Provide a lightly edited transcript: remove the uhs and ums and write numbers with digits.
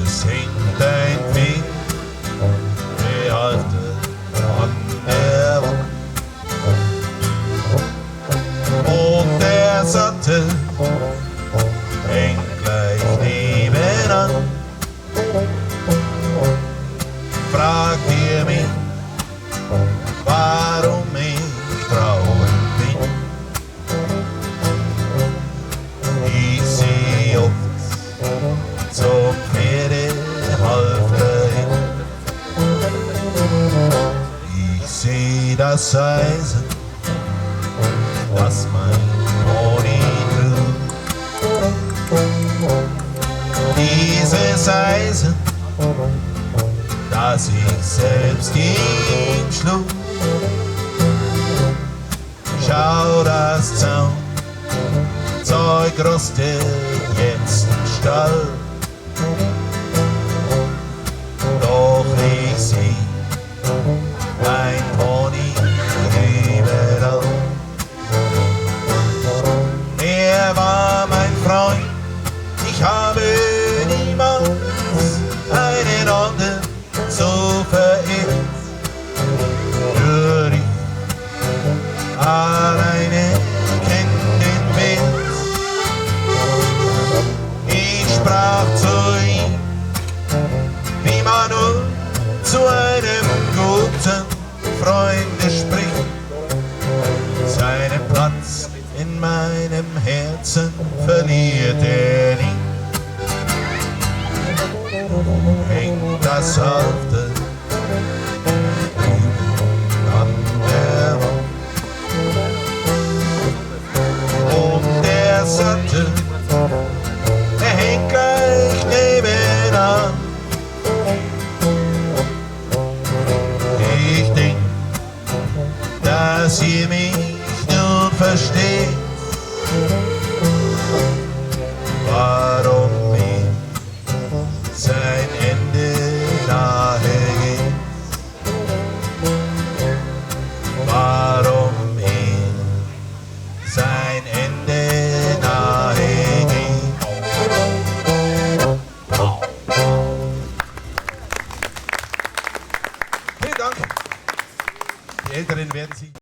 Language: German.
Es hängt ein Pferd, behalten an der Wand. Und der Sattel hängt gleich nebenan. Fragt ihr mich, warum ich traurig bin? Ich seh oft zum Pferdehalfter hin. Ich seh das Eisen, das mein Pony trug. Dieses Eisen, das ich selbst ihm schlug. Schau, das Zaunzeug rostet jetzt im Stall. Doch ich seh mein Pony überall. Er war mein Freund, ich habe niemals einen anderen so verehrt. Nur ich alleine kenn den Wert. Ich sprach zu ihm, wie man nur zu einem guten Freunde spricht. Seinen Platz in meinem Herzen verliert er nie. Hängt das Halfter an der Wand. Und der Sattel, der hängt gleich nebenan. Ich denk, dass ihr mich nun versteht, warum mir sein Ende